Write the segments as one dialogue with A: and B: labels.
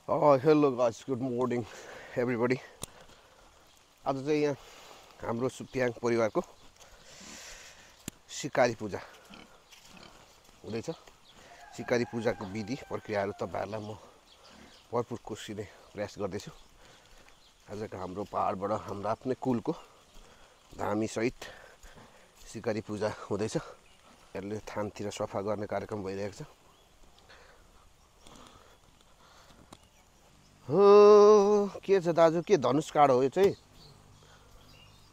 A: Hello guys, good morning everybody. आज चाहिँ यहाँ हाम्रो सुप्याङ परिवारको सिकारी पूजा हुँदैछ। सिकारी पूजाको विधि प्रक्रियाहरू तपाईँहरूलाई म भरपुर कोसिने प्रयास गर्दैछु। आजको हाम्रो पहाडबाट हाम्रो आफ्नै कुलको धामीसहित सिकारी पूजा हुँदैछ। यसले थानतिर सफा गर्ने कार्यक्रम भइरहेको छ। हो के छ दाजु, के धनुष काँड हो यो चाहिँ?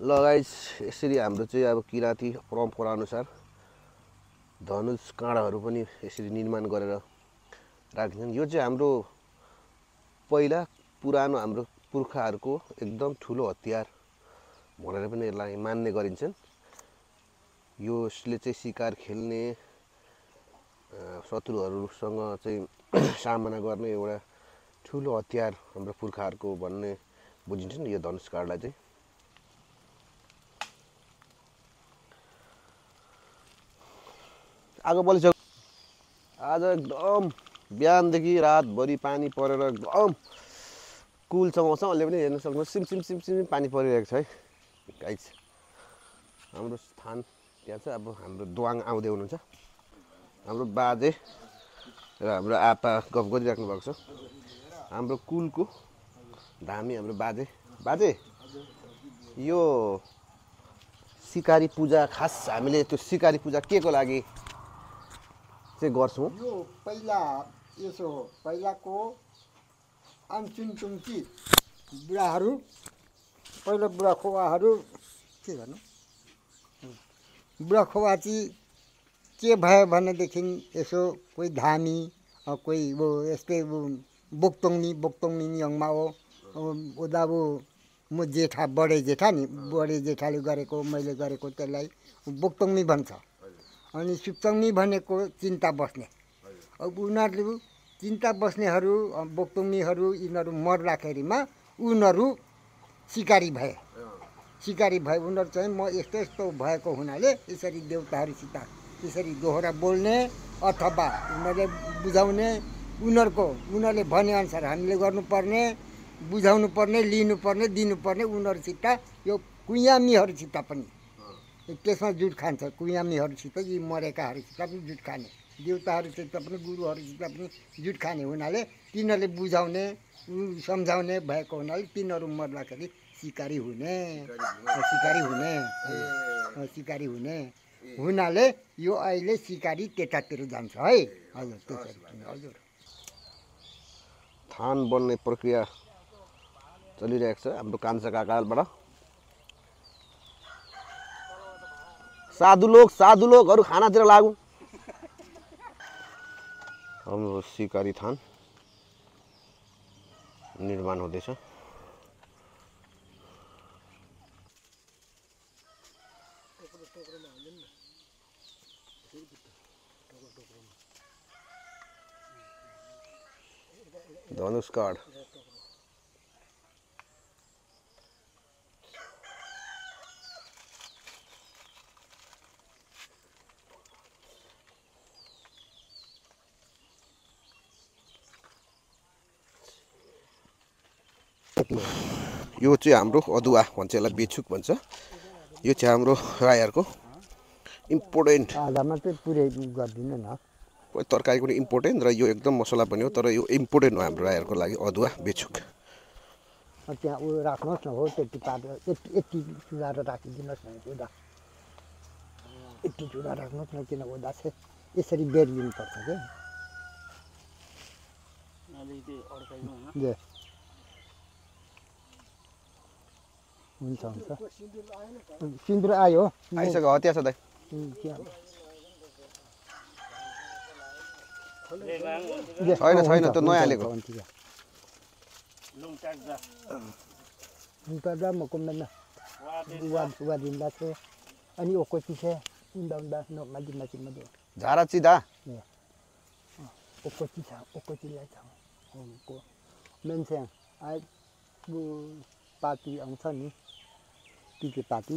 A: ल गाइस, यसरी हाम्रो चाहिँ अब किराँती परम्परा अनुसार धनुष काँडाहरू पनि यसरी निर्माण गरेर राखिन्छन्। यो चाहिँ हाम्रो पहिला पुरानो हाम्रो पुर्खाहरूको एकदम ठुलो हतियार भनेर पनि यसलाई मान्ने गरिन्छन्। यसले चाहिँ शिकार खेल्ने, शत्रुहरूसँग चाहिँ सामना गर्ने एउटा ठुलो हतियार हाम्रो पुर्खाहरूको भन्ने बुझिन्छन् यो धनुष काँडलाई चाहिँ। आगो बलिसक्यो। आज एकदम बिहानदेखि रातभरि पानी परेर एकदम कुल चमाउँछ। अहिले पनि हेर्न सक्नु सिम सिम सिम सिम पानी परिरहेको छ है गाइस। हाम्रो स्थान त्यहाँ छ। अब हाम्रो द्वाङ आउँदै हुनुहुन्छ। हाम्रो बाजे र हाम्रो आप्पा गफ गरिराख्नु भएको छ। हाम्रो कुलको धामी हाम्रो बाजे यो सिकारी पूजा खास हामीले त्यो सिकारी पूजा के को लागि चाहिँ गर्छौं?
B: यो पहिला यसो पहिलाको अनचुनचुम्ची बुढाहरू, पहिला बुढाखोवाहरू के गर्नु, बुढाखोवा चाहिँ के भयो भनेदेखि यसो कोही धामी, कोही वो यस्तै बोक्तोङ्नी यङमा हो ओदाबो म जेठा बडे जेठाले गरेको मैले गरेको त्यसलाई बोक्तोङ्नी भन्छ। अनि सुप्तोङ्नी भनेको चिन्ता बस्ने। अब उनीहरूले चिन्ता बस्नेहरू बोक्तोङ्नीहरू यिनीहरू मर्दाखेरिमा उनीहरू सिकारी भए उनीहरू चाहिँ म यस्तो यस्तो भएको हुनाले यसरी देउताहरूसित यसरी दोहोरा बोल्ने अथवा उनीहरूले बुझाउने, उनीहरूले भनेअनुसार हामीले गर्नुपर्ने, बुझाउनु पर्ने, लिनुपर्ने, दिनुपर्ने उनीहरूसित यो कुयामीहरूसित पनि त्यसमा जुट खान्छ। कुयामीहरूसित यी मरेकाहरूसित पनि जुट खाने, देउताहरूसित पनि गुरुहरूसित पनि जुट खाने हुनाले तिनीहरूले बुझाउने सम्झाउने भएको हुनाले तिनीहरू मर्दाखेरि सिकारी हुने हुनाले यो अहिले सिकारी त्यतातिर जान्छ है। हजुर त्यसरी हजुर।
A: थान बन्ने प्रक्रिया चलिरहेको छ हाम्रो कान्छा काकाबाट। साधु लोगहरू खानातिर लागु। हाम्रो सिकारी थान निर्माण हुँदैछ। धनुष काँड यो चाहिँ हाम्रो अदुवा भन्छ, यसलाई बेछुक भन्छ। यो चाहिँ हाम्रो राईहरूको इम्पोर्टेन्ट तरकारी पनि इम्पोर्टेन्ट र यो एकदम मसला पनि हो, तर यो इम्पोर्टेन्ट हो हाम्रो राईहरूको लागि अदुवा बेछुक।
B: त्यहाँ ऊ राख्नुहोस् न, हो त्यति पारेर यति चुलाएर राखिदिनुहोस् न, ओदा यति चुला राख्नुहोस् न, किन ओदा चाहिँ यसरी बेरिदिनुपर्छ क्या। हुन्छ सिन्दुर आयो,
A: आइसक्यो। हतिया छ दाइ? छैन त्यो नयाँ हालेको।
B: अनि ओकोची छ
A: झारा चिदा
B: ओकोचीलाई छ मान्छे पार्टी आउँछ नि, तितेपाती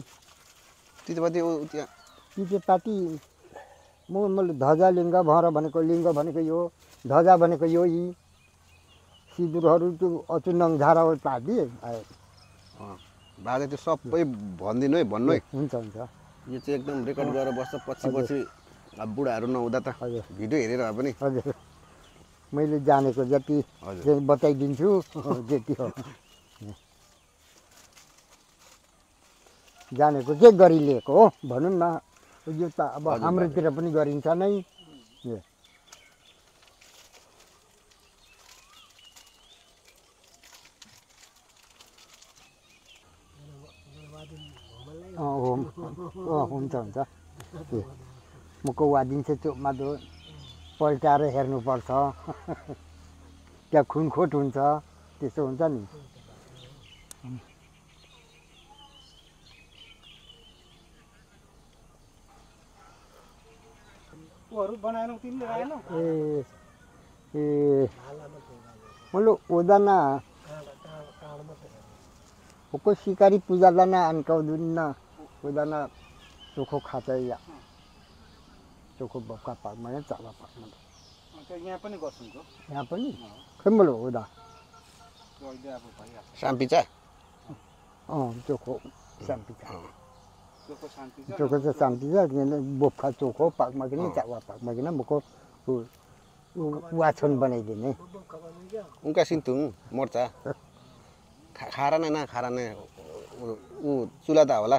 B: मैले ध्वजा लिङ्ग भएर भनेको, लिङ्ग भनेको यो, ध्वजा भनेको यो, यी सिन्दुरहरू त्यो अचुन्नङ झाराको पार्टी
A: बाजे त्यो सबै भनिदिनु है भन्नु है
B: हुन्छ हुन्छ
A: यो चाहिँ एकदम रेकर्ड गरेर बस्छ पछि अब बुढाहरू नहुँदा त
B: हजुर
A: भिडियो हेरेर भए पनि
B: हजुर मैले जानेको जति
A: हजुर।
B: चाहिँ बताइदिन्छु त्यति हो जानेको के गरिलिएको हो भनौँ न यो त अब
A: हजुर,
B: हाम्रोतिर पनि गरिन्छ नै यो। हुन्छ हुन्छ त्यो मुखको वादिन्छ चोकमा त्यो पल्टाएर हेर्नुपर्छ त्यहाँ खुनखोट हुन्छ त्यस्तो हुन्छ नि ए ए बोलो ओदाना को शिकारी पूजादाना अनकाउदुन्न ओदाना चोखो खान्छ या चोखो बक्का पाकमा या चाला पाकमा
C: यहाँ पनि गर्छौँ
B: यहाँ पनि खै बोलो ओदा
A: साम्पिचा
B: चोखो साम्पिचा
C: चोखो शान्ति
B: चोखो चाहिँ शान्ति छ बोक्खा चोखो पाकमा किन चावा पाकमा किन मुखो वाछन बनाइदिने
A: उनका सिन्थुङ मोर्चा खारा नै ना खारा नै ऊ चुला त होला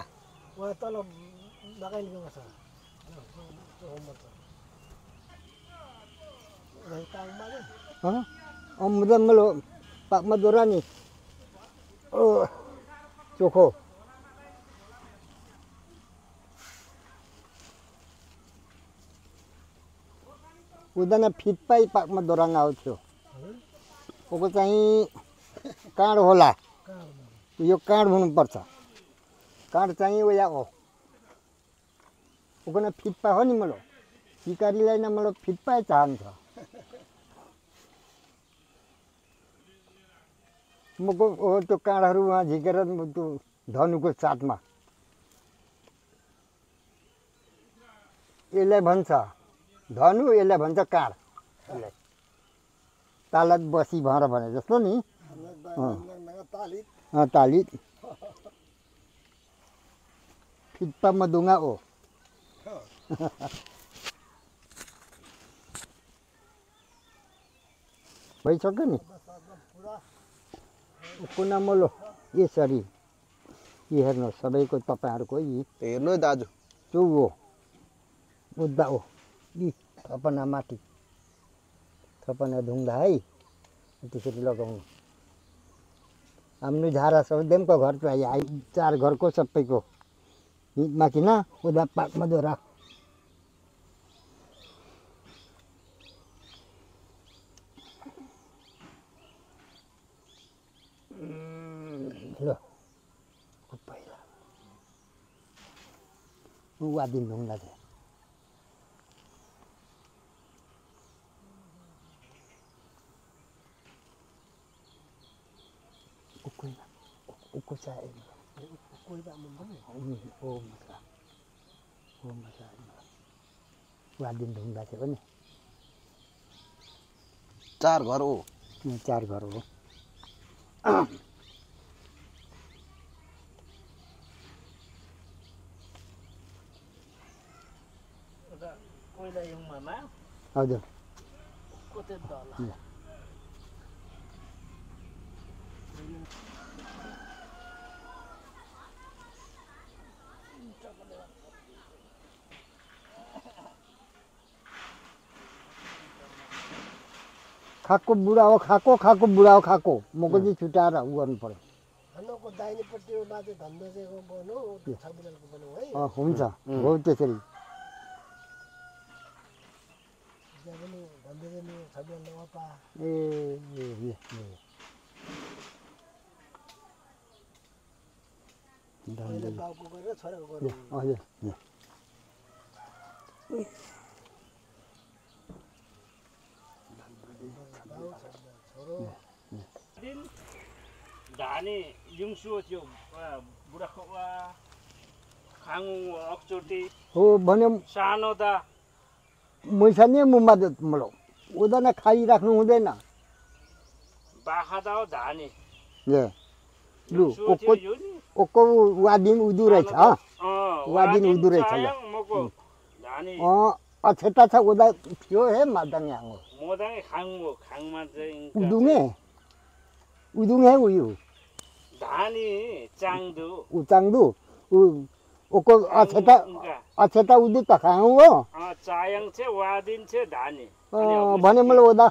B: मुदा malo पाकमा दोरा नि चोखो उदाना फिटपाई पाकमा दोराङ आउँथ्यो ओको चाहिँ काँड होला यो काँड हुनुपर्छ काँड चाहिँ उया हो ओको न फिटपा हो नि malo शिकारीलाई न malo फिटपाई चाहन्छ मको त्यो काँडहरू उहाँ झिकेर त्यो धनुको चाटमा यसलाई भन्छ धनु यसलाई भन्छ काँड तालत बसी भएर भने जस्तो नि तालित फिट्पा मदुङ्गा ओ भइसक्यो नि कुना मलो यसरी यो हेर्नुहोस् सबैको तपाईँहरूको यी
A: हेर्नु है दाजु
B: चौ हो बुद्ध हो यी थपना माथि थपना ढुङ्गा है त्यसरी लगाउनु हाम्रो झारा सबैको घर चाहियो चार घरको सबैको माथि न उदा पाकमा दोरा ल पहिला वादिन ढुङ्गा चाहिँ वादिन ढुङ्गा थियो पनि
A: चार घर हो
B: चार घर हो हजुर खाएको बुढा हो खाएको बुढा हो खाएको मको चाहिँ छुट्याएर उ गर्नु पर्यो हुन्छ हो त्यसरी ए हजुर
C: धाने लिउँसु त्यो बुढा खाङु अक्चोटी
B: हो भन्यो
C: सानो दा
B: मैसा नि मुम्बा malo उदा न खाइराख्नु हुँदैन
C: बाखा दाउ धाने
B: 예. लु
C: दिउँसो थियो यो नि
B: ओको वादिन उदु रहेछ वादिन उदु रहेछ ल
C: मको धाने
B: अछेता छ उदा थियो हे मादङ याङ
C: मोदाङ खाङमा चाहिँ
B: उदुङ हे उयु
C: धाने चाङदो
B: उचाङदु ओको अछेता उदु त खाङ हो
C: चायाङ छ वादिन छ धाने
B: भने मलाई ओदा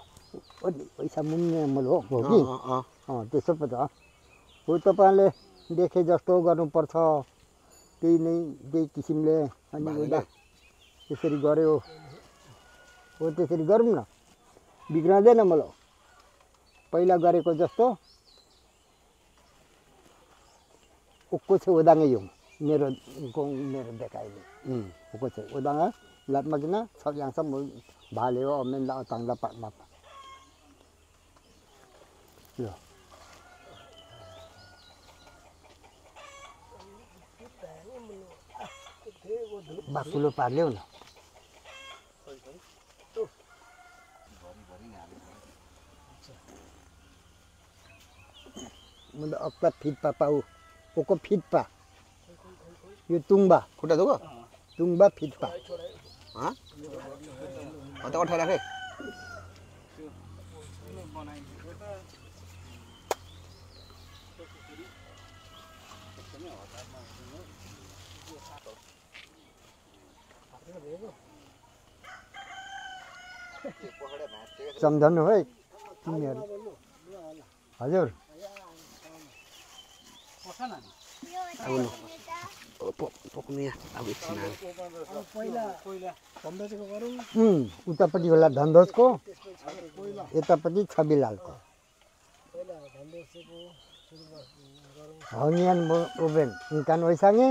B: पैसा मुन्ने मलाई हो कि त्यसो पो त हो तपाईँले देखे जस्तो गर्नुपर्छ त्यही किसिमले अनि उदा त्यसरी गऱ्यो हो त्यसरी गरौँ न बिग्रँदैन मलाई पहिला गरेको जस्तो ओको छ ओदाङै यो मेरो देखाइले ओको छ ओदाङ लाटमा किन सक्याङ्छ भाल्यो अमेन्दा अताङ्दा पाटमा ल बाकुलो पार्ल्यौ न मतलब अक्का फिटपा पाऊ ओको फिटपा यो तुङबा
A: खुट्टा दुखो
B: तुङबा फिटपा
A: त अठार राखे
B: सम्झनु है तिमीहरू हजुर उतापट्टि होला धनधोजको यतापट्टि छविलालको हनियान ओभेन इन्कान ओइसँगै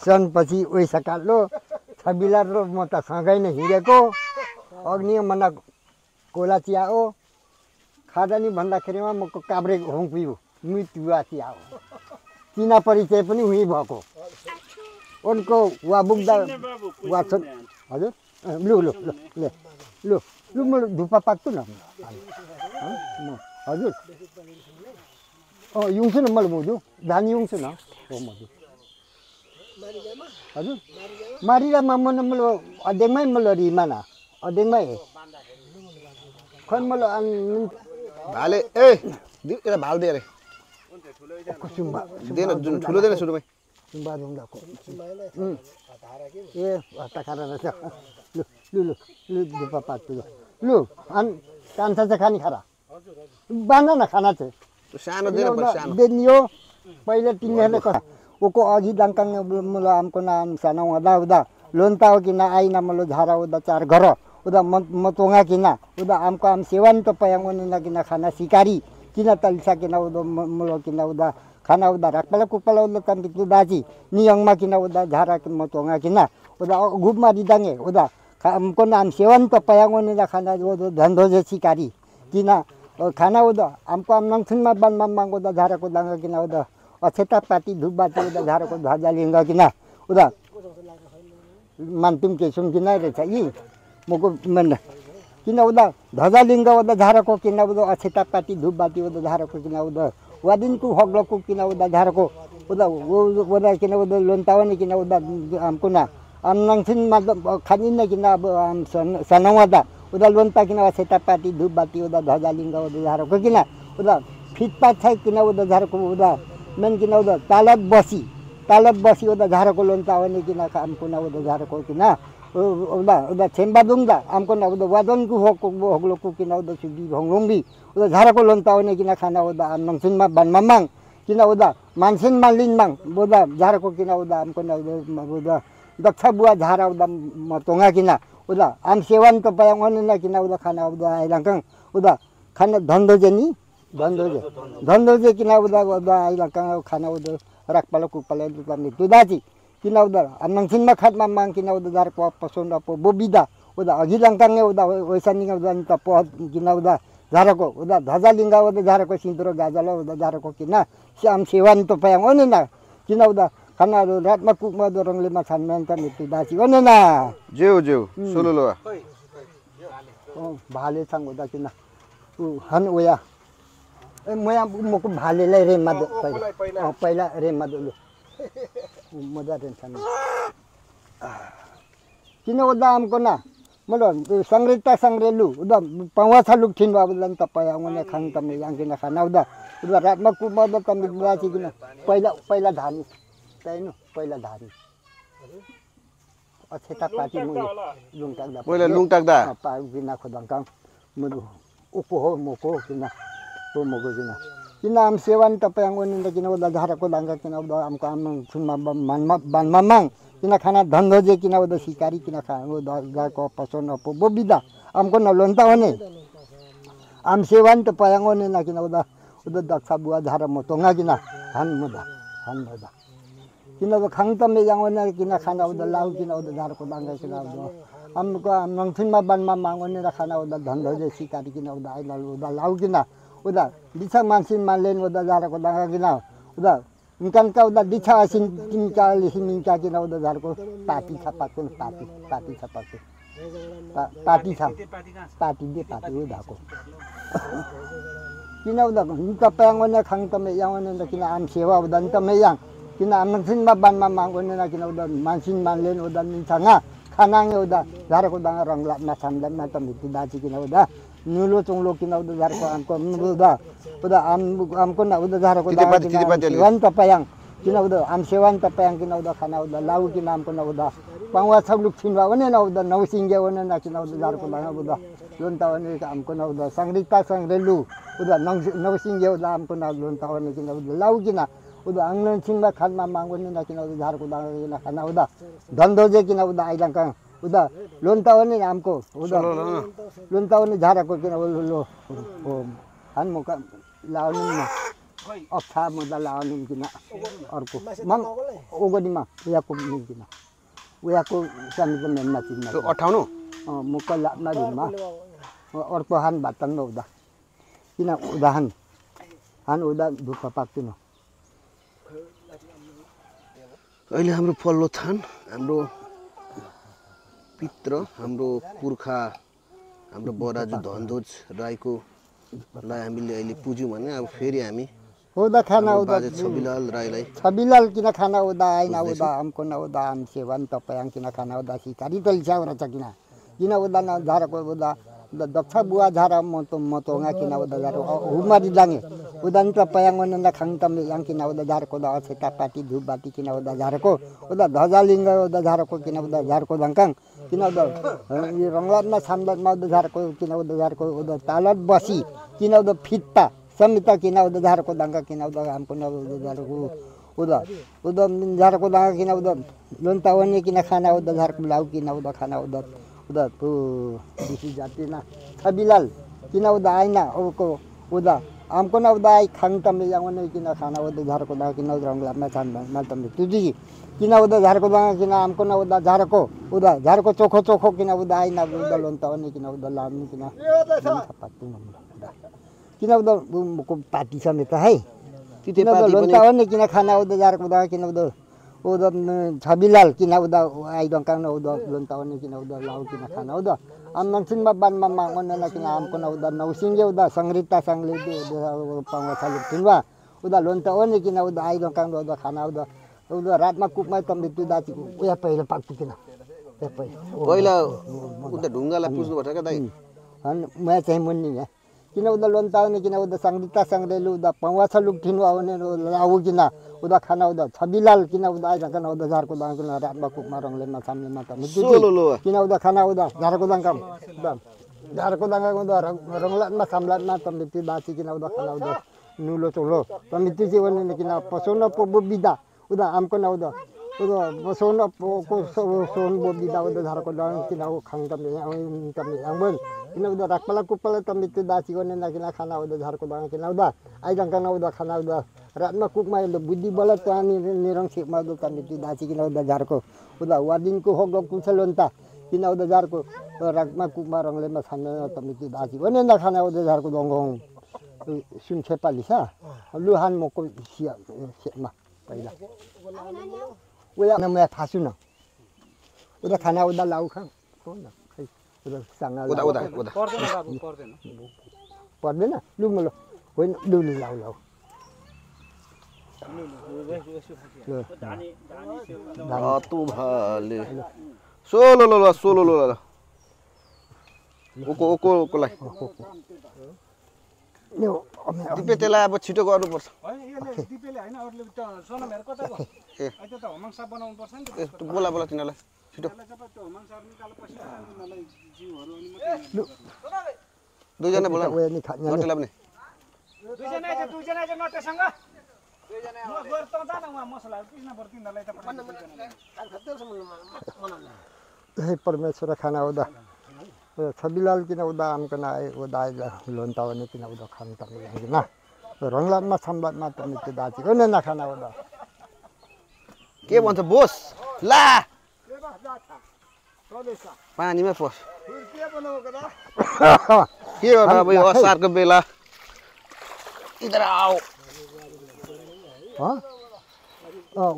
B: सनपछि ओइसा काट्लो छविलाल र म त सँगै नै हिँडेको अग्नि मना कोला चिया हो खाजा नि भन्दाखेरिमा म काभ्रे होङ पिउ मृत्यु चिया हो चिना परिचय पनि उही भएको उनको वा बुक्दा वा हजुर लु लु लु ले लु लु म धुपा पाक्छु न हजुर युङ्छु न मैले बुझ्छु धान युङ्छु न हो म हजुर मारिरामा मन मलाई अध्यङमै मलाई रिमाना अध्यङमै खन मलाई
A: भाले ए एउटा भाल दे रे
B: सुम्बा
A: देन जुन ठुलो देन सुरुमै
B: सुम्बा ढुङ्गाको ए हत्ता खाना रहेछ लु लु लु लु धुपा पाक्छु लु अनि कान्छा चाहिँ खाने खारा बाँध न खाना चाहिँ
A: सानो देन सानो
B: देनियो पहिले तिमीहरूले ओको अघि दाङकाङ मुलो आमको नाम सानो हुँदा हुँदा लोन्ता हो किन आइना मुलो झारा हुँदा चार घर उदा मतोङा किन उदा आमको आम सेवन त पयाङ्गो निना किन खाना सिकारी किन तलिसा किन उदा मुलो किन उदा खाना उदा राखपाला कुपाला उदा तम्पितु दाजी नियङमा किन उदा झारा मतोङा किन उदा गुपमा दिदाङे उदा आमको नाम सेवन त पयाङ्गो निना खाना उदा धन्धोजे सिकारी किन खाना उदा आमको आम नङथुनमा बानमा माङ उदा झाराको दाङ किन उदा अछेता पाती धुपबाती उदा झाराको ध्वजा लिङ्ग किन उदा मान्तिम केसुम किन रहेछ यी मको मन किन उदा ध्वजा लिङ्ग उदा झाराको किन उदा अछेता पाती धुपबाती उदा झाराको किन उदा वादिनको हग्लको किन उदा झाराको उदा उदा किन उदा लोन्तावनी किन उदा आमको ना आम नङथिनमा खानिन किन अब आम सनौदा उदा लोन्ता किन अछेता पाती धुपबाती उदा ध्वजा लिङ्ग उदा झाराको किन उदा फिटपात छ किन उदा झाराको उदा मेन किन उदा तालत बसी उदा झाराको लोन्तावनी किन आमको ना उदा झाराको किन उदा उदा छेम्बादुङदा आमको ना उदा वादनको हग्लोको किन उदा सुगी भङलुङबी उदा झाराको लोन्तावनी किन खाना उदा आम नङसिनमा बानमामाङ किन उदा मानसिनमा लिनमाङ उदा झाराको किन उदा आमको ना उदा दक्ष बुवा झारा उदा मतोङा किन उदा आम सेवन त पयाङ्गोनिना किन उदा खाना उदा आइलाङकाङ उदा खाना धन्धोजे किन उदा उदा आइलाङकाङ खाना उदा राखपाला कुपाला उदा मृत्यु दाजी किन उदा नङसिनमा खाटमा माङ किन उदा झारको पसोन अप बोबिदा उदा अघि लङकाङे उदा वैसानिङ उदा त प किन उदा झारको उदा ध्वजा लिङ्ग उदा झारको सिन्दुर गाजल उदा झारको किन श्याम सेवान त पयाङ्गोनिना किन उदा खाना रातमा कुकमा रङलेमा छानमेन त मृत्यु दाजी ओनेना
A: जेउ सोलो
B: भाले छाङ उदा किन हन ओया मया मको भालेलाई रेममा पहिला रेममा लु मजा टेन्सन किन उदा आमको ना मतलब संग्रहिता संग्रहलु उदा पावासा लुक थिन बाबुलन तपाय आउने खान तमे याङ्किन खाना उदा उदा रातमा कुमा द तमे बुलाछि किन पहिला धानी तैनु पहिला धानी अछेता पार्टी मुले लुङटाक्दा
A: पहिला लुङटाक्दा
B: पाउ बिना खोदङकाङ मुदु उको हो मोको किन हो मोको किन आम सेवान तपाय आउने किन उदा झारको दाङ्गा किन उदा आमको आम सुनमा बानमा किन खाना धन्धो जे किन उदा शिकारी किन खानु गाको पसन अप बोबिदा आमको नलोन्ता भने आम सेवान त पयांगोने ना किन उदा दक्षा बुवा झार मोतोंगा किन हान मुदा किन उदा खाङ त मे यांगोने किन खाना उदा लाउ किन उदा झारको दाङ्गा किन उदा आमको नङथिनमा बानमा मांगोने र खाना उदा धन्धो जे शिकारी किन उदा आइला उदा लाउ किन उदा दिछा मान्छे मालेन उदा झारको दाङ्गा किन उदा इनकान का उदा दिछा असिन तिनका लिसिमिनका किन उदा झारको पार्टी छापाको पार्टी उदाको किन उदा तपाईंगोने खाङ तमे याङोने किन आम सेवा उदा तमे याङ किन आमसिनमा बानमा मांगोने ना किन उदा मानसिन मानलेन उदा निछाङा खानाङे उदा झारको दाङा रंगला माछामला ना तमे दाची किन उदा नुलो चोंगलो किन उदा झारको आमको उदा आमको ना उदा झारको दाङा वन तपाईang किन उदा आम सेवान तपाईang किन उदा खाना उदा लाउ किन आमको ना उदा पावा छबलुक छिनवा भने ना उदा नौसिंगे भने ना किन उदा झारको दाङा उदा लोन्ता भने आमको ना उदा संग्रिता संग्रेलु उदा नौसिंगे उदा आमको ना लोन्ता भने किन उदा लाउ किन उदा आंगन छिनमा खानमा मांगोने ना किन उदा झारको दाङा किन खाना उदा धन्धो जे किन उदा आइलाका उदा लोन्ता भने आमको उदा लोन्ता भने झारको किन लो हान मुका लाउनुमा अक्षा मुदा लाउनुम किन अर्को मम ओगनीमा उयाको किन उयाको सामिको मेन्ना चिन्ना
A: त्यो 58
B: मुका लामा दिनमा अर्को हान बातन उदा किन उदाहन हान उदा दुख पाक्दिन
A: अहिले हाम्रो पल्लो थान हाम्रो पित्र हाम्रो पुर्खा हाम्रो बराजु धनधोज राईको लाई हामीले अहिले पुज्यौँ भने अब फेरि हामी
B: उदा खाना उदा
A: बाजे छबिलाल राईलाई
B: छबिलाल किन खाना उदा आइना उदा आमको न उदा आम सेवन तपाईang किन खाना उदा शिकारी तलछा रच किन उदा न झारको उदा दक्ष बुवा झार मतोंगा किन उदा झार हुमारी लागे उदा न तपाईang न खाङ तमे yang किन उदा झारको द अछेता पाटी धुप बाटी किन उदा झारको उदा धजालिंग उदा झारको किन उदा झारको दङकाङ किन उदा रंगलातमा सामलातमा उदा झारको किन उदा झारको उदा तालत बसी किन उदा फित्ता समिता किन उदा झारको दाङ्गा किन उदा आमको न उदा झारको उदा झारको दाङ्गा किन उदा लोन्ता भने किन खाना उदा झारको लाउ किन उदा खाना उदा तो दिसी जातिना छबिलाल किन उदा आइना ओको उदा आमको न उदा आई खाङ तमे याङने किन खाना उदा झारको दाङ्गा किन उदा रंगलामा छान तमे तुजी किन उदा झारको दाङ्गा किन आमको न उदा झारको चोखो किन उदा आइना उदा लोन्ता भने किन उदा लानु किन किन उदा मुको पार्टी समेत है किन उदा लोन्ता भने किन खाना उदा झारको दाङा किन उदा छबिलाल किन उदा आइदङकाङ उदा लोन्ता भने किन उदा लाउ किन खाना उदा आम नङसिनमा बानमा मांगोने ना किन आमको न उदा नौसिंगे उदा संग्रिता संग्ले पावा छलु थिनवा उदा लोन्ता भने किन उदा आइदङकाङ उदा खाना उदा रातमा कुकमा तम्बे दाची उया पहिला पाक्छु किन
A: पहिला उता ढुङ्गालाई पुज्नु पर्छ क्या दाइ
B: म चाहिँ मुन्नी है किन उदा लोन्ता भने किन उदा संग्रिता संग्रेलु उदा पावा छलु थिनवा भने लाउ किन उदा खाना उदा छबिलाल किन उदा आइदङकाङ उदा झारको दाङ किन रातमा कुकमा रंगलेमा सामलेमा तम्बे किन उदा खाना उदा झारको दाङका उदा झारको दाङका उदा रंगलामा सामलामा तम्बे दाची किन उदा खाना उदा नुलो चोलो तम्बे तिची भने किन पसोन पोबो बिदा उदा आमको न उदा सोन पोको सोन बो बिदा उदा झारको दाङ किन खाङ तम्बे याङबन किन उदा राखपला कुपला तम्बे दाची गर्ने ना किन खाना उदा झारको दाङ किन उदा आइदङकाङ उदा खाना उदा रातमा कुकमा बुद्धि बल तानी निरङ सेमा उदा तम्बे दाची किन उदा झारको उदा वादिनको होग कुछलोन्ता किन उदा झारको रातमा कुकमा रंगलेमा छान्ने तम्बे दाची भने ना खाना उदा झारको दङगङ सुन छेपालिसा लुहान मको सिया सेमा पहिला उया न म फासु न उदा खाना उदा लाउ खाङ हो न उदा सांगा
A: उदा
C: पर्दैन बाबु पर्दैन
B: पर्दैन लु म होइन लुलु लाउ लाउ
C: धानी धानी
A: अतु भाले सोलो लो लो सोलो लो लो ओकोलाई
B: यो अमे
A: दिपे त्यसलाई अब छिटो गर्नुपर्छ
D: होइन यसले दिपेले होइन अरूले त सोनामहरू कता गयो
A: ए
D: अहिले त होमङ साग बनाउनु पर्छ नि त
A: ए बोला बोला तिनीहरूलाई छिटो
D: त्यसलाई जब त्यो होमङ साग निकालेपछि उनीहरूलाई जिउहरू अनि मात्रै
A: दुईजना बोला
B: उयो नि खाने
A: नटेला पनि
D: दुईजना आइज दुईजना आइज नटेसँग म गएर त जान उहाँ मसलाहरू पिस्न पर्छ तिनीहरूलाई त
B: हे परमेश्वर खाना उदा छबिलाल किन उदा आमकन आए उदा लोन तावने किन उदा खान तमे ना रंगलामा छम्बामा तमे त्यो दाची को न खाना उदा
A: के भन्छ बोस ला पानीमा पस के गर्नु अब यो असारको बेला इधर आओ
B: ह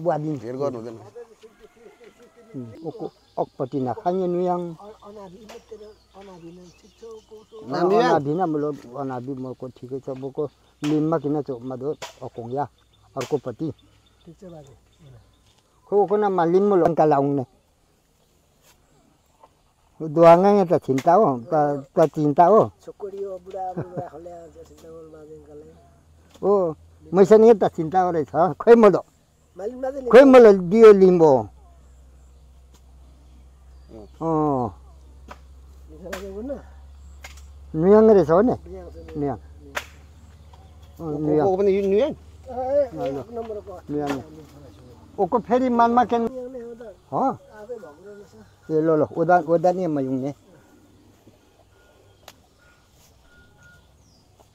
B: वादिन
A: धेर गर्नु हुँदैन
B: ओको अकपति ना खाने नुयाङ
A: नामिया
B: अनाभिना मुलो अनाभि मको ठिकै छ बोको लिममा किन छ मदो अकोङया अर्को पति को ना मालिम मुलो का लाउने दुआंगा त चिन्ता हो त चिन्ता हो
E: छोकरियो बुढा बुढा हले चिन्ता बोल बाजेन कले
B: ओ मैसन त चिन्ता गरे छ खै मदो
E: मालिम बाजे
B: खै मले दियो लिम्बो
E: निसाले गुना
B: नुयाङ रहेछ हो नि नुयाङ नुयाङ
A: को पनि न्युयाङ
E: एक नम्बर को
B: नुयाङ ओको फेरि मानमा केन
E: ने हो त
B: ह
E: आफै भम्रो रहेछ
B: ए लो लो ओदा नि मयुङने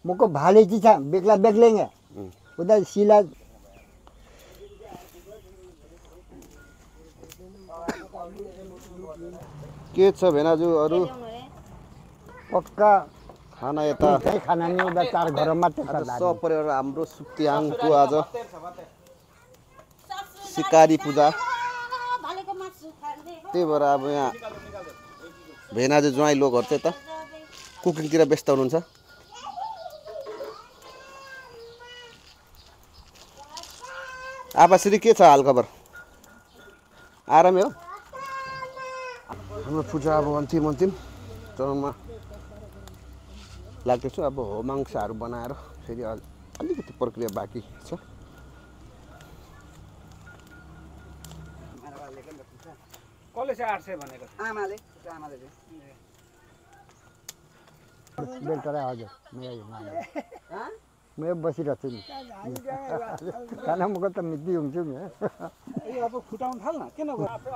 B: मको भाले की छ बेग्ला बेग्लेंगे उदा सिला
A: के छ भेनाजु अरू
B: पक्का
A: खाना यता
B: त्यही खाना नि उदा चार घर मात्र छ
A: आज सपरिवार हाम्रो सुक्तिहाङको आज सिकारी पूजा त्यही भएर अब यहाँ भेनाजु ज्वाइँ लोकहरू चाहिँ त कुकिङतिर व्यस्त हुनुहुन्छ आपाश्री के छ हालखबर आरामै हो हाम्रो पूजा अब अन्तिम चरणमा लाग्दैछु अब होमांसाहरू बनाएर फेरि अलिकति प्रक्रिया बाँकी छ
D: कसले चाहिँ 800 भनेको
E: आमाले
B: बेलटरा हजुर म बसिरहेको छु नि खाना मको त मिति हुन्छु नि
D: यो अब फुटाउन थाल्न किन गयो आफै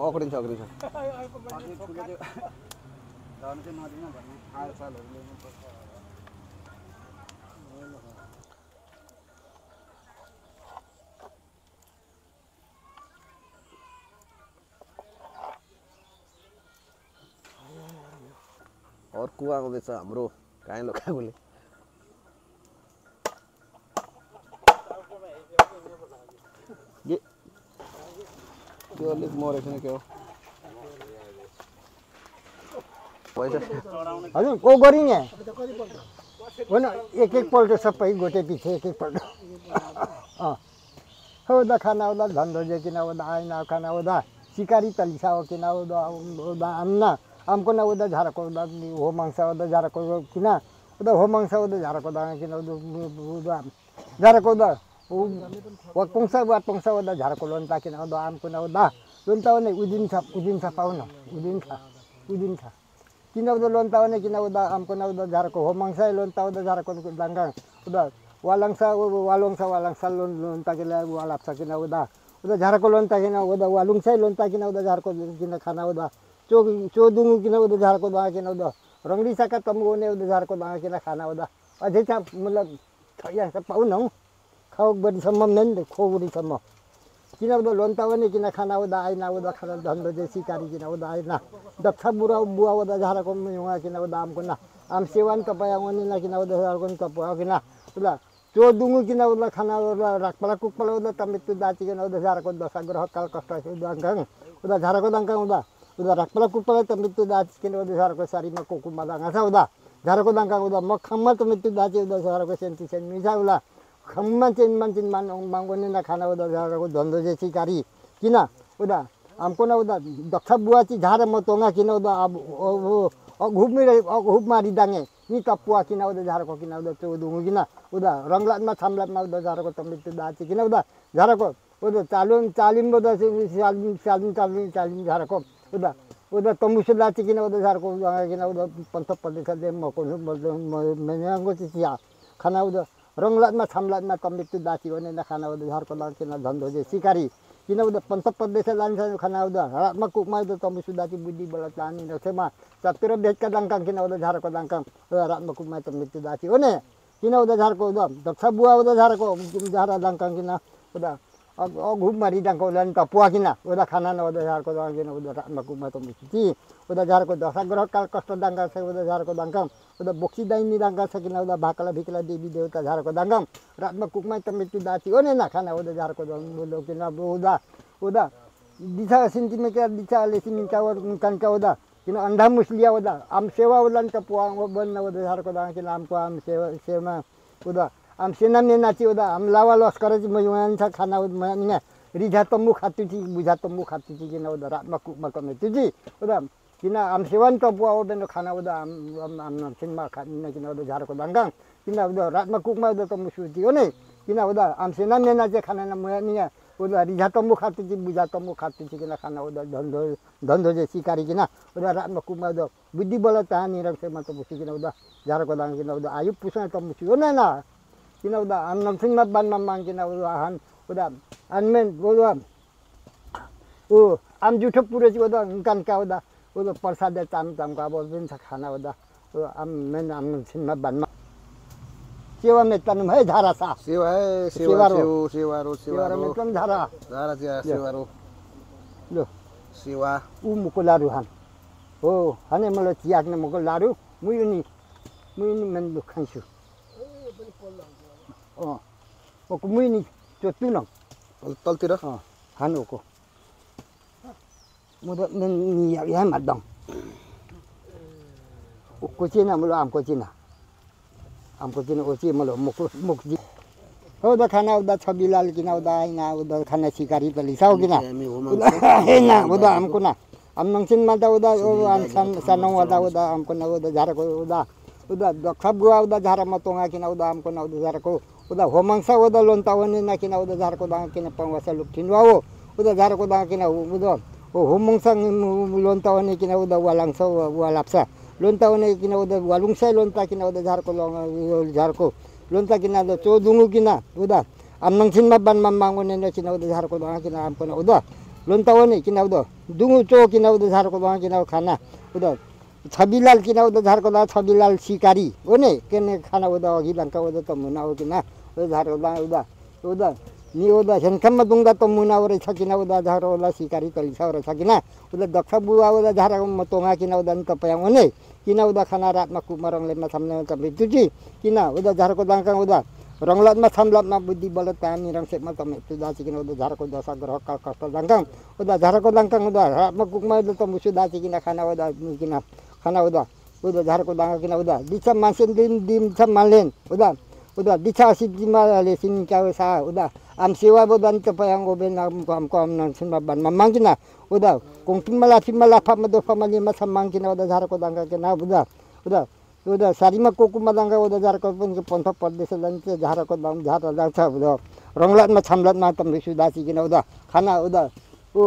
D: अफ्रिन्छ
A: अक्रिन्छ
D: धन चाहिँ नदिन भन्ने हालचालहरू ल्याउनुपर्छ
A: अर्को आउँदैछ हाम्रो काइलो काकुले त्यो अलिक मरेको छैन के हो पैसा
B: हजुर को गरिने होइन एक पल्ट सबै गोटे पछि एक पल्ट उदा खाना उदा धन्धो जे किन उदा आएन खाना उदा शिकारी तलिसा हो किन उदा आम्ना आमको ना उदा झारको उदा हो मांसा उदा झारको किन उदा हो मांसा उदा झारको दा किन उदा झारको उदा वाटपंसा उदा झारको लोन्ता किन उदा आमको ना उदा लोन्ता भने उदिन्छ पाउन उदिन्छ किन उदा लोन्ता भने किन उदा आमको ना उदा झारको हो मांसा लोन्ता उदा झारको दांगा उदा वालंसा लोन्ता किन वालाप्सा किन उदा झारको लोन्ता किन उदा वालुङसा लोन्ता किन उदा झारको किन खाना उदा चोदुङु किन उदा झारको दा किन उदा रंगलिसाका तमुने उदा झारको दा किन खाना उदा अझै छ मतलब यहाँ पाउन हौ खाउ बढीसम्म मेन खोबुरीसम्म किन उदा लोन्ता भने किन खाना उदा आइन उदा खाना धन्धो जे सिकारी किन उदा आइन दक्षा बुवा उदा झारको उहाँ किन उदा आमको ना आम सेवान तपाईँ आउने ना किन उदा झारको तपाईँ किन उदा चोदुङु किन उदा खाना उदा राखपला कुकपला उदा तमितु दाची किन उदा झारको दशा ग्रह काल कष्ट दांगाङ उदा झारको दांगाङ उदा राखपला कुकपला तमितु दाची किन उदा झारको सारीमा कोकुमा दांगा छ उदा झारको दांका उदा म खम्मा त मिट्टी दाची उदा झारको सेन्टी सेन मिसा उला खम्मा चेन मान्छे मांगोने ना खाना उदा झारको धंधो जे सिकारी किन उदा हमको ना उदा दक्ष बुआची झार म तोंगा किन उदा अब घुप मारी दांगे नि तपुआ किन उदा झारको किन उदा चोदुङु किन उदा रंगलातमा छामलातमा उदा झारको त मिट्टी दाची किन उदा झारको उदा चालिम उदा चालिम झारको उदा तमुसु दाची किन उदा झारको किन उदा पंथ प्रदेश दे मको मेंगो चिया खाना उदा रंगलातमा छामलातमा त मिट्टी दाची भने ना खाना उदा झारको किन धंधो जे सिकारी किन उदा पंथ प्रदेश लान्छ खाना उदा रातमा कुकमा उदा तमुसु दाची बुद्धि बल तानी रखेमा सतिर भेटका दांका किन उदा झारको दांका रातमा कुकमा त मिट्टी दाची भने किन उदा झारको उदा दक्ष बुआ उदा झारको झारा दांका किन उदा घुप मारी दांका उदा तपुआ किन उदा खाना न उदा झारको दांका किन उदा रातमा कुकमा त मिट्टी उदा झारको दशग्रह काल कष्ट दांका छ उदा झारको दांका उदा बोक्सी दाइनी दांका छ किन उदा भाकला भिकला देवी देवता झारको दांका रातमा कुकमा त मिट्टी दाची भने ना खाना उदा झारको बोलो किन उदा दिशा सिन्तिमे के दिशा ले सिमिका वर कनका उदा किन अंधा मुसलिया उदा आम सेवा उदा त पुआ बन्न उदा झारको दांका किन आमको आम सेवा उदा आम सेना नेनाची उदा आम लावा लस्करची मयुआन छ खाना उदा नि रिझा तम्बु खातुची बुझा तम्बु खातुची किन उदा रातमा कुकमा त मिट्टी उदा किन आम सेवान त पुआ उदा खाना उदा आम सिनमा खाने किन उदा झारको दांका किन उदा रातमा कुकमा उदा तम्बु सुची हो नि किन उदा आम सेना नेनाची खाना न मयानी उदा रिझा तम्बु खातुची बुझा तम्बु खातुची किन खाना उदा धंधो जे सिकारी किन उदा रातमा कुकमा उदा बुद्धि बल तानी रक्सेमा त मुसी किन उदा झारको दांका किन उदा आयु पुसा त मुसी हो ना किन उदा आम नमसिनमा बानमा मांग किन उदा हान उदा अनमेन उदा ओ आम जुठो पुरेची उदा कनका उदा प्रसाद ताम तामका अब जुन छ खाना उदा आम मेन आम नमसिनमा बानमा सेवा में तन है झारा सा
A: सेवा है
B: सेवा में तन झारा
A: सेवारो
B: लो
A: सेवा
B: उ मुको लाडु हान हो हाने मलाई चियाक्ने मुको लाडु मुयुनी मन खान्छु ओको मुयुनी चोतु न
A: तलतिर
B: हानुको म त यहाँ मादम कोचिना मुलो आमको चिना ओची मुलो मुकजी हो द खाना उदा छबिलाल किन उदा आइना उदा खाना सिकारी त लिसाउ किन हैना उदा हमको ना हम नंसिन मा उदा सान सानो उदा हमको ना उदा झारको उदा दखा बुआ उदा झारा म तोंगा किन उदा हमको ना उदा झारको उदा होमंसा उदा लोन्ता वने ना किन उदा झारको दांगा किन पंगसा लुक्थिन वाओ उदा झारको दांगा किन उदा होमंसा लोन्ता वने किन उदा वालांसा वालाप्सा लोन्ता वने किन उदा वालुंसा लोन्ता किन उदा झारको लोन्ता किन उदा चोदुङु किन उदा आम नंसिनमा बानमा मांगोने न किन उदा झारको दांगा किन हमको ना उदा लोन्ता वने किन उदा दुङु चो किन उदा झारको दांगा किन खाना उदा छबिलाल किन उदा झारको दांगा छबिलाल सिकारी ओने केने खाना उदा अघि लंका उदा त मुना हो किन उदा झारको दांगा उदा नि उदा झनखम्मा दुंगा त मुना ओरे छ किन उदा झारको उदा सिकारी त लिसा ओरे छ किन उदा दक्ष बुआ उदा झारको म तोंगा किन उदा त पयाङ ओने किन उदा खाना रातमा कुमरङले मा सामने त बितुची किन उदा झारको दांगा उदा रंगलातमा छामलातमा बुद्धि बल तानी रंगसेमा त मेतु दाची किन उदा झारको दशा ग्रह का कष्ट दांगा उदा झारको दांगा उदा रातमा कुकमा उदा त मुसु दाची किन खाना उदा किन खाना उदा झारको दांगा किन उदा दिछा मासेन दिम छ मालेन उदा दिछा सिद्धिमा ले सिनका सा उदा आम सेवा बदन त पयाङ ओबे नाम कम नन सिनमा बनमा मांगिना उदा कोंकिनमा लाफा मदो फमली मा मांगिना उदा झारको दांगा किन उदा सारीमा कोकुमा दांगा उदा झारको पंथ प्रदेश लन्चे झारको दाम झारा दाछ उदा रंगलातमा छामलातमा त मिसु दाची किन उदा खाना उदा ओ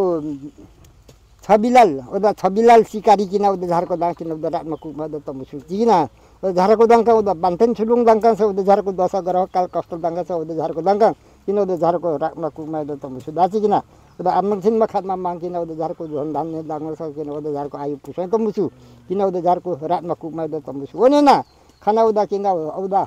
B: छबिलाल सिकारी किन उदा झारको दांगा किन उदा रातमा कुकमा उदा त मुसु किन झारको दांगा उदा बान्थेन छुलुङ दांगा छ उदा झारको दशा ग्रह काल कष्ट दांगा छ उदा झारको दांगा किन उदा झारको रातमा कुकमा उदा त मुसु दाची किन उदा आमनसिनमा खातमा मांग किन उदा झारको झन धान्ने दांगा छ किन उदा झारको आयु पुसै त मुसु किन उदा झारको रातमा कुकमा उदा त मुसु ओने ना खाना उदा किन उदा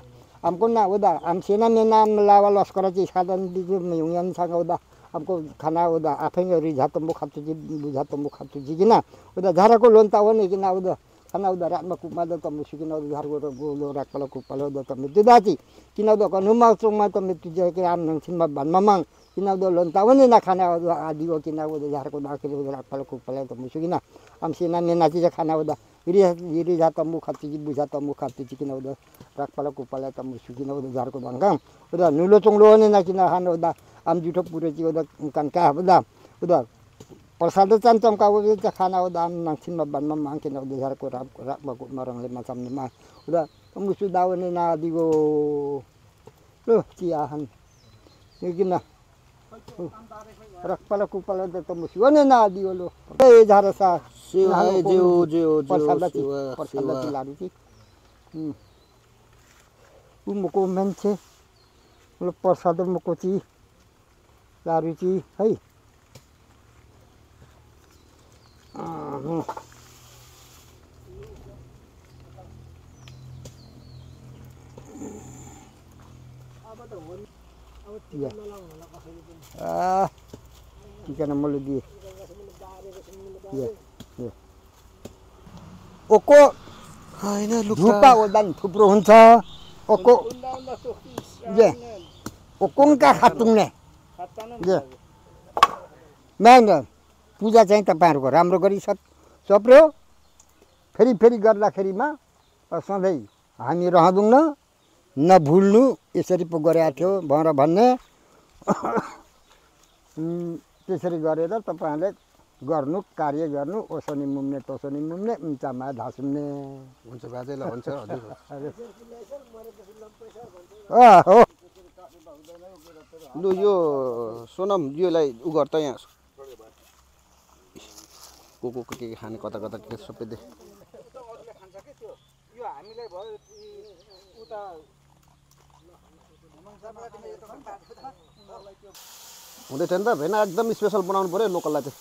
B: हमको ना उदा आम सेना में नाम लावा लस्करची साधन दिजु युयन सांग उदा हमको खाना उदा आफै रिझा तम्बु खातुची बुझा तम्बु खातुची किन उदा झारको लोन्ता वने किन उदा खाना उदा रातमा कुकमा उदा त मुसु किन उदा झारको गोलो राकपला कुकपला उदा त मितु दाची किन उदा कनुमा चोमा त मितु जे के आम नंसिनमा बानमा मांग किन उदा लोन्ता वने ना खाना आदि हो किन उदा झारको दाखिल उदा राकपला कुकपला त मुसु किन आम सेना ने नाची खाना उदा रिजा तम्बु खत्ती बुझा तम्बु खत्ती चिकिन उदा राखपाला कुपाला तम्बु सुकिन उदा झारको भंगाम उदा नुलो चोंगलो ने नाकिन हान उदा आम जुठो पुरे ची उदा कनका उदा प्रसाद चान चमका उदा खाना उदा आम नांगसिन बनमा मांकिन उदा झारको राखबाको मरंगले माचामने मा उदा तम्बु सुदावने ना दिगो लो चियाहन यकिन राखपाला कुपाला तम्बु सुने ना दिगो लो ए झारसा पर्सादा लाडु चाहिँ मुको मान्छे प्रसाद मुको चाहिँ लाडु चाहिँ है ठिकाना मैले दिएँ ओको
A: होइन
B: धुपा ओदान थुप्रो हुन्छ ओको जे ओकोङका खातुङने जे मैन पूजा चाहिँ तपाईहरुको राम्रो गरी सप्र्यो फेरि फेरि गर्दाखेरिमा सधैँ हामी रहँदैनौँ नभुल्नु यसरी पो गरेको थियो भनेर भन्ने त्यसरी गरेर तपाईहरुले गर्नु कार्य गर्नु ओसनी मुम्ने तोसनी मुम्ने उचामा धासुम्ने
A: हुन्छ बाजेलाई भन्छ हजुर
B: हो
A: लु यो सोनम योलाई उ गर त यहाँ को के खाने कता कता के सबै दे
D: यो हामीलाई भयो उता
A: हुँदै थियो नि त भेना एकदम स्पेसल बनाउनु पर्यो लोकललाई चाहिँ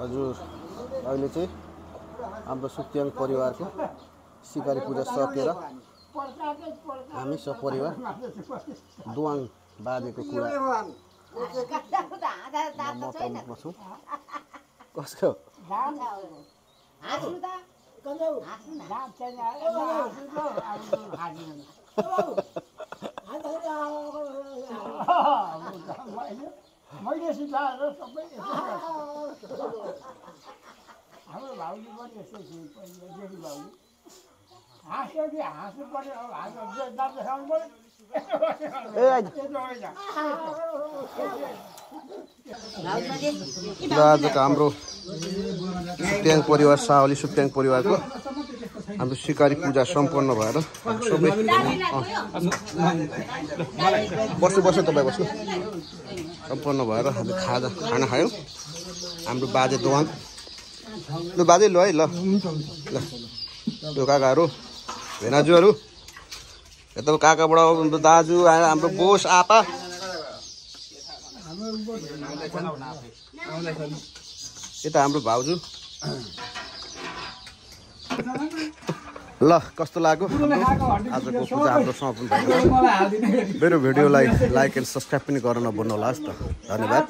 A: हजुर अहिले चाहिँ हाम्रो सुक्याङ परिवारको सिकारी पूजा सकेर हामी सपरिवार दुवाङ बाजेको कुरा मताउनुमा छौँ कसको
D: मैले सिकाएर सबै हाम्रो भाउजू पनि यस्तै थियो जेठी भाउजू हाँस्यो कि हाँस्नु पर्यो अब हाँस्नु दाम देखाउनु पर्यो
A: आजको हाम्रो सुक्याङ परिवार सावली सुक्याङ परिवारको हाम्रो सिकारी पूजा सम्पन्न भएर सबै बस्नु तपाईँ बस्नु सम्पन्न भएर हामी खाना खायौँ हाम्रो बाजे दोवाङ लु बाजे ल है ल काकाहरू भेनाजुहरू यता काकाबाट दाजु हाम्रो बोस आपा यता हाम्रो भाउजू ल कस्तो लाग्यो आजको पूजा हाम्रो समापन भएको छ मेरो भिडियोलाई लाइक एन्ड सब्सक्राइब पनि गर्न नभुल्नु होला हस् त धन्यवाद।